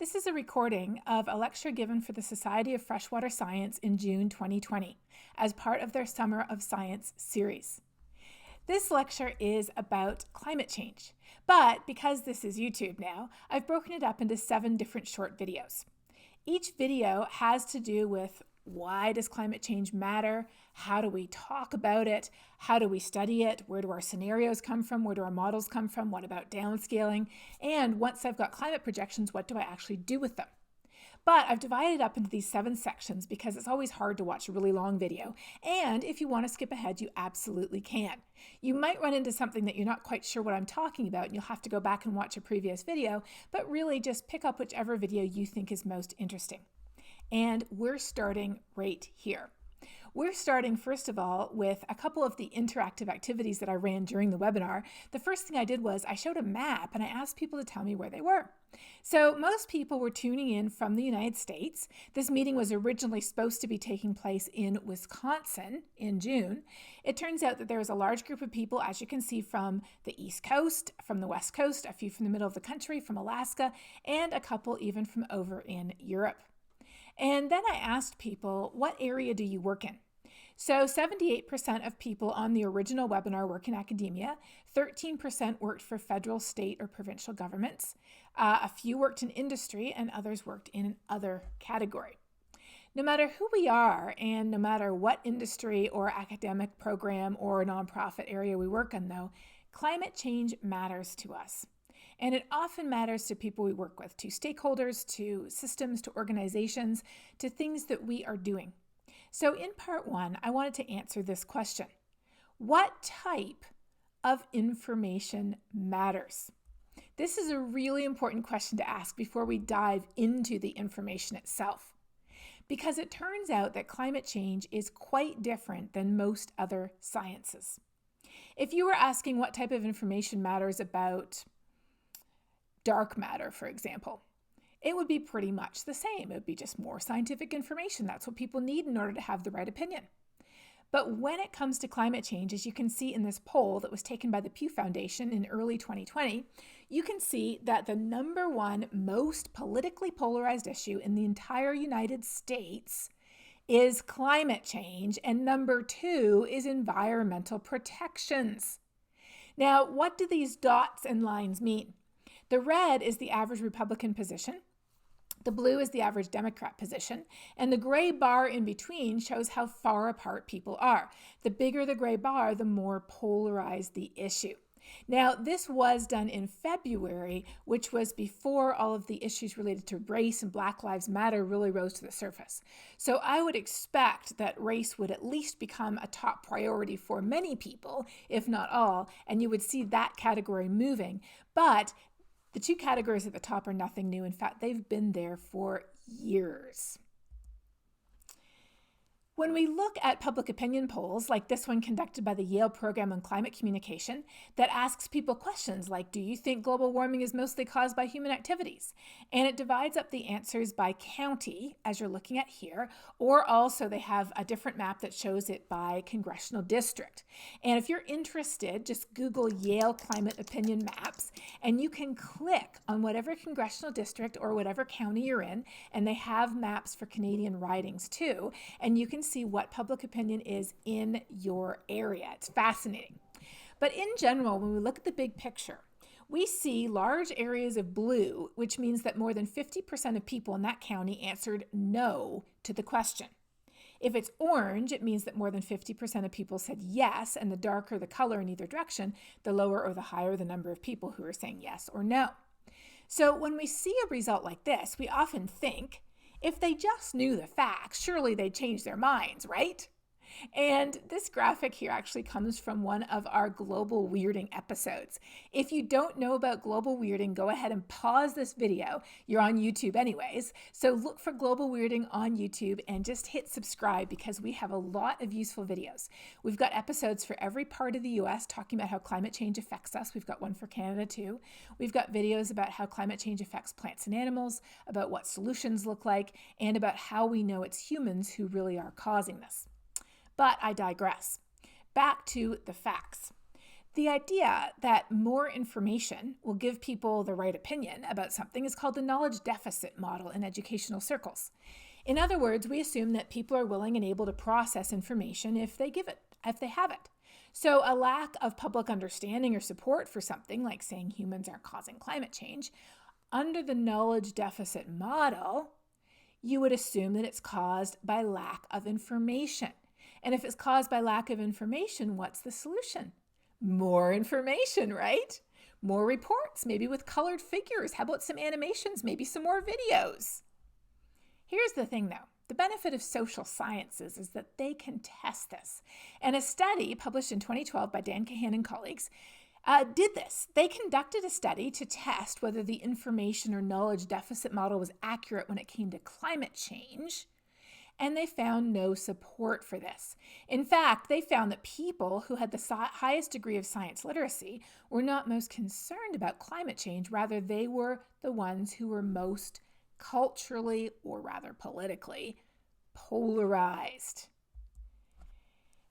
This is a recording of a lecture given for the Society of Freshwater Science in June 2020 as part of their Summer of Science series. This lecture is about climate change, but because this is YouTube now, I've broken it up into 7 different short videos. Each video has to do with why does climate change matter? How do we talk about it? How do we study it? Where do our scenarios come from? Where do our models come from? What about downscaling? And once I've got climate projections, what do I actually do with them? But I've divided up into these 7 sections because it's always hard to watch a really long video. And if you want to skip ahead, you absolutely can. You might run into something that you're not quite sure what I'm talking about, and you'll have to go back and watch a previous video, but really just pick up whichever video you think is most interesting. And we're starting right here. We're starting, first of all, with a couple of the interactive activities that I ran during the webinar. The first thing I did was I showed a map and I asked people to tell me where they were. So most people were tuning in from the United States. This meeting was originally supposed to be taking place in Wisconsin in June. It turns out that there was a large group of people, as you can see, from the East Coast, from the West Coast, a few from the middle of the country, from Alaska, and a couple even from over in Europe. And then I asked people, what area do you work in? So 78% of people on the original webinar work in academia, 13% worked for federal, state, or provincial governments, a few worked in industry, and others worked in another category. No matter who we are, and no matter what industry or academic program or nonprofit area we work in, though, climate change matters to us. And it often matters to people we work with, to stakeholders, to systems, to organizations, to things that we are doing. So in part 1, I wanted to answer this question. What type of information matters? This is a really important question to ask before we dive into the information itself, because it turns out that climate change is quite different than most other sciences. If you were asking what type of information matters about dark matter, for example, it would be pretty much the same. It would be just more scientific information. That's what people need in order to have the right opinion. But when it comes to climate change, as you can see in this poll that was taken by the Pew Foundation in early 2020, you can see that the number 1 most politically polarized issue in the entire United States is climate change, and number 2 is environmental protections. Now, what do these dots and lines mean? The red is the average Republican position, the blue is the average Democrat position, and the gray bar in between shows how far apart people are. The bigger the gray bar, the more polarized the issue. Now, this was done in February, which was before all of the issues related to race and Black Lives Matter really rose to the surface. So I would expect that race would at least become a top priority for many people, if not all, and you would see that category moving. But the 2 categories at the top are nothing new. In fact, they've been there for years. When we look at public opinion polls, like this one conducted by the Yale Program on Climate Communication, that asks people questions like, do you think global warming is mostly caused by human activities? And it divides up the answers by county, as you're looking at here, or also they have a different map that shows it by congressional district. And if you're interested, just Google Yale Climate Opinion Maps, and you can click on whatever congressional district or whatever county you're in, and they have maps for Canadian ridings too, and you can see what public opinion is in your area. It's fascinating. But in general, when we look at the big picture, we see large areas of blue, which means that more than 50% of people in that county answered no to the question. If it's orange, it means that more than 50% of people said yes, and the darker the color in either direction, the lower or the higher the number of people who are saying yes or no. So when we see a result like this, we often think, if they just knew the facts, surely they'd change their minds, right? And this graphic here actually comes from one of our global weirding episodes. If you don't know about global weirding, go ahead and pause this video. You're on YouTube anyways. So look for global weirding on YouTube and just hit subscribe because we have a lot of useful videos. We've got episodes for every part of the US talking about how climate change affects us. We've got one for Canada too. We've got videos about how climate change affects plants and animals, about what solutions look like, and about how we know it's humans who really are causing this. But I digress. Back to the facts. The idea that more information will give people the right opinion about something is called the knowledge deficit model in educational circles. In other words, we assume that people are willing and able to process information if they have it. So a lack of public understanding or support for something, like saying humans are causing climate change, under the knowledge deficit model, you would assume that it's caused by lack of information. And if it's caused by lack of information, what's the solution? More information, right? More reports, maybe with colored figures. How about some animations, maybe some more videos? Here's the thing though. The benefit of social sciences is that they can test this. And a study published in 2012 by Dan Kahan and colleagues did this. They conducted a study to test whether the information or knowledge deficit model was accurate when it came to climate change. And they found no support for this. In fact, they found that people who had the highest degree of science literacy were not most concerned about climate change. Rather, they were the ones who were most culturally, or rather politically, polarized.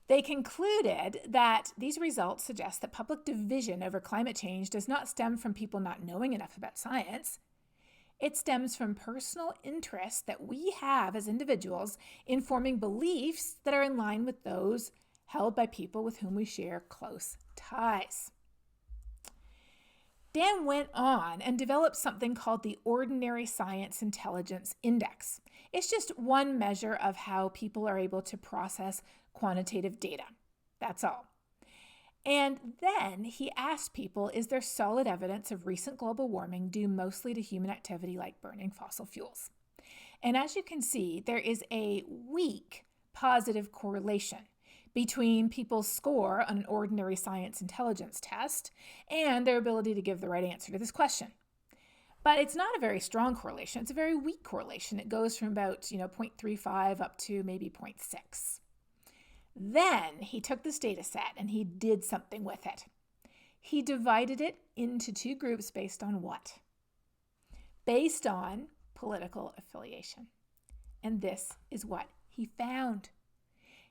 They concluded that these results suggest that public division over climate change does not stem from people not knowing enough about science. It stems from personal interests that we have as individuals in forming beliefs that are in line with those held by people with whom we share close ties. Dan went on and developed something called the Ordinary Science Intelligence Index. It's just one measure of how people are able to process quantitative data. That's all. And then he asked people, is there solid evidence of recent global warming due mostly to human activity like burning fossil fuels? And as you can see, there is a weak positive correlation between people's score on an ordinary science intelligence test and their ability to give the right answer to this question. But it's not a very strong correlation. It's a very weak correlation. It goes from about 0.35 up to maybe 0.6. Then he took this data set and he did something with it. He divided it into two groups based on what? Based on political affiliation. And this is what he found.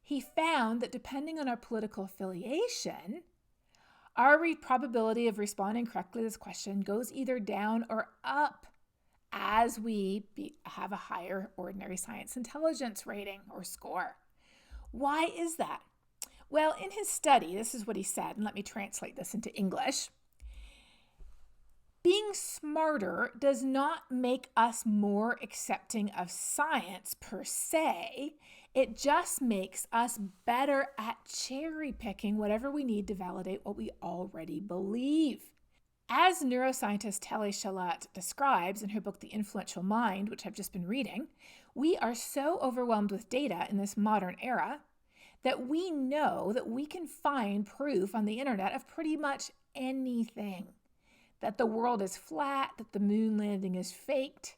He found that depending on our political affiliation, our probability of responding correctly to this question goes either down or up as we have a higher ordinary science intelligence rating or score. Why is that? Well, in his study, this is what he said, and let me translate this into English. Being smarter does not make us more accepting of science per se. It just makes us better at cherry picking whatever we need to validate what we already believe. As neuroscientist Tali Shalat describes in her book, The Influential Mind, which I've just been reading, we are so overwhelmed with data in this modern era that we know that we can find proof on the internet of pretty much anything. That the world is flat, that the moon landing is faked,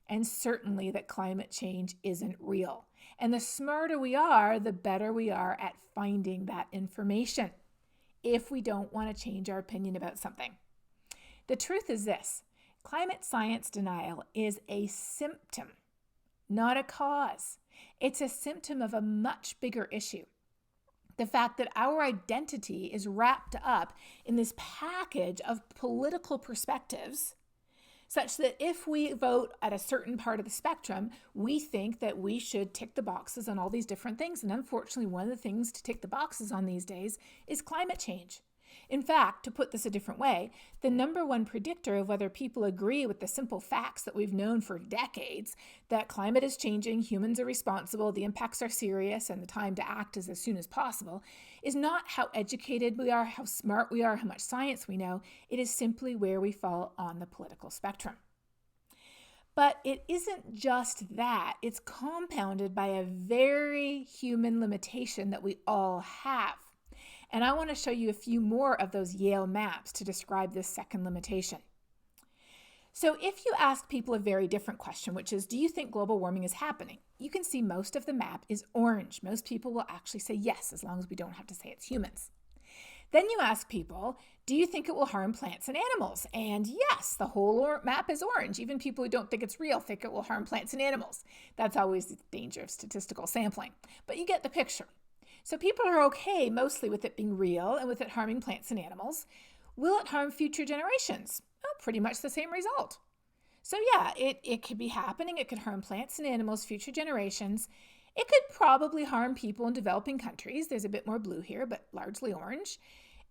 and certainly that climate change isn't real. And the smarter we are, the better we are at finding that information if we don't want to change our opinion about something. The truth is this: climate science denial is a symptom, not a cause. It's a symptom of a much bigger issue. The fact that our identity is wrapped up in this package of political perspectives, such that if we vote at a certain part of the spectrum, we think that we should tick the boxes on all these different things. And unfortunately, one of the things to tick the boxes on these days is climate change. In fact, to put this a different way, the number one predictor of whether people agree with the simple facts that we've known for decades, that climate is changing, humans are responsible, the impacts are serious, and the time to act is as soon as possible, is not how educated we are, how smart we are, how much science we know. It is simply where we fall on the political spectrum. But it isn't just that. It's compounded by a very human limitation that we all have. And I want to show you a few more of those Yale maps to describe this second limitation. So if you ask people a very different question, which is, do you think global warming is happening? You can see most of the map is orange. Most people will actually say yes, as long as we don't have to say it's humans. Then you ask people, do you think it will harm plants and animals? And yes, the whole map is orange. Even people who don't think it's real think it will harm plants and animals. That's always the danger of statistical sampling. But you get the picture. So people are okay mostly with it being real and with it harming plants and animals. Will it harm future generations? Well, pretty much the same result. So yeah, it could be happening. It could harm plants and animals, future generations. It could probably harm people in developing countries. There's a bit more blue here, but largely orange.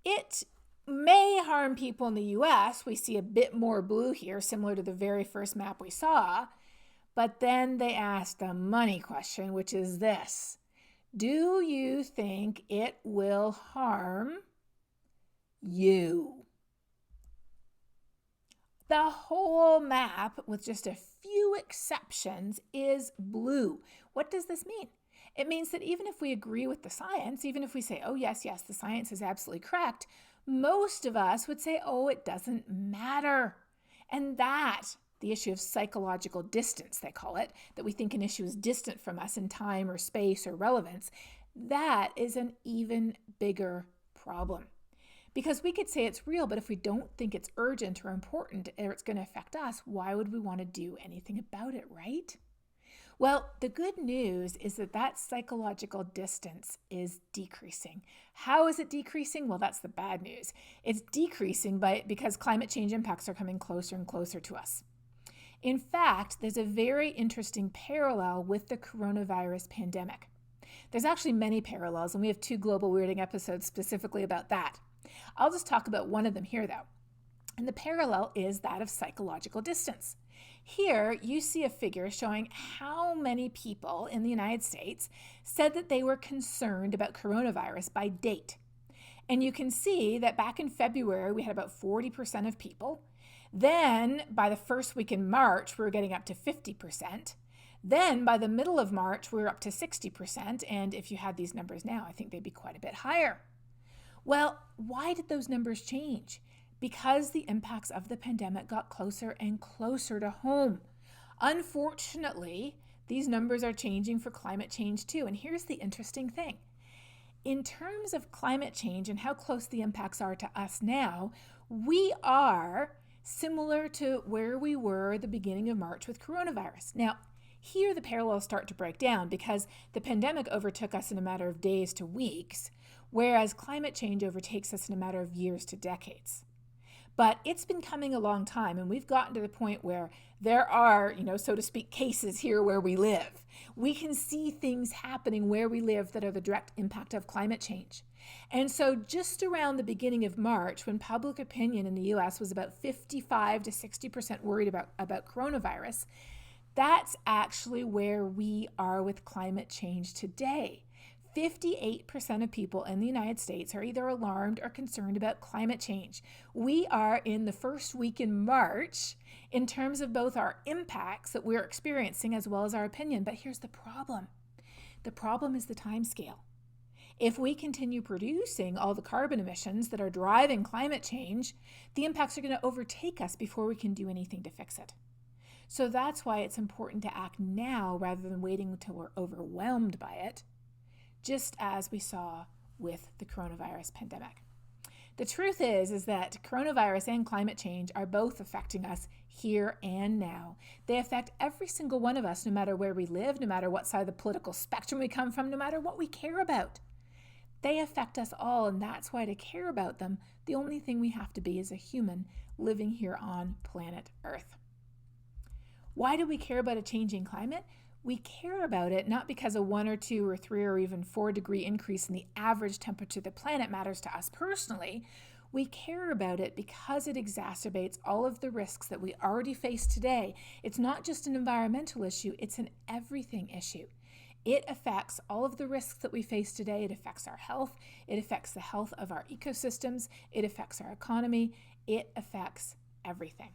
It may harm people in the US. We see a bit more blue here, similar to the very first map we saw. But then they asked the money question, which is this. Do you think it will harm you? The whole map, with just a few exceptions, is blue. What does this mean? It means that even if we agree with the science, even if we say, oh, yes, the science is absolutely correct, most of us would say, oh, it doesn't matter. And that, the issue of psychological distance, they call it, that we think an issue is distant from us in time or space or relevance, that is an even bigger problem. Because we could say it's real, but if we don't think it's urgent or important or it's going to affect us, why would we want to do anything about it, right? Well, the good news is that psychological distance is decreasing. How is it decreasing? Well, that's the bad news. It's decreasing because climate change impacts are coming closer and closer to us. In fact, there's a very interesting parallel with the coronavirus pandemic. There's actually many parallels, and we have 2 global weirding episodes specifically about that. I'll just talk about one of them here, though. And the parallel is that of psychological distance. Here, you see a figure showing how many people in the United States said that they were concerned about coronavirus by date. And you can see that back in February, we had about 40% of people. Then, by the first week in March, we were getting up to 50%. Then, by the middle of March, we were up to 60%. And if you had these numbers now, I think they'd be quite a bit higher. Well, why did those numbers change? Because the impacts of the pandemic got closer and closer to home. Unfortunately, these numbers are changing for climate change too. And here's the interesting thing. In terms of climate change and how close the impacts are to us now, we are similar to where we were at the beginning of March with coronavirus. Now, here the parallels start to break down because the pandemic overtook us in a matter of days to weeks, whereas climate change overtakes us in a matter of years to decades. But it's been coming a long time, and we've gotten to the point where there are, so to speak, cases here where we live. We can see things happening where we live that are the direct impact of climate change. And so just around the beginning of March, when public opinion in the US was about 55 to 60% worried about coronavirus, that's actually where we are with climate change today. 58% of people in the United States are either alarmed or concerned about climate change. We are in the first week in March in terms of both our impacts that we're experiencing as well as our opinion. But here's the problem. The problem is the time scale. If we continue producing all the carbon emissions that are driving climate change, the impacts are going to overtake us before we can do anything to fix it. So that's why it's important to act now rather than waiting until we're overwhelmed by it, just as we saw with the coronavirus pandemic. The truth is that coronavirus and climate change are both affecting us here and now. They affect every single one of us, no matter where we live, no matter what side of the political spectrum we come from, no matter what we care about. They affect us all, and that's why to care about them, the only thing we have to be is a human living here on planet Earth. Why do we care about a changing climate? We care about it not because a 1 or 2 or 3 or even 4 degree increase in the average temperature of the planet matters to us personally. We care about it because it exacerbates all of the risks that we already face today. It's not just an environmental issue, it's an everything issue. It affects all of the risks that we face today. It affects our health. It affects the health of our ecosystems. It affects our economy. It affects everything.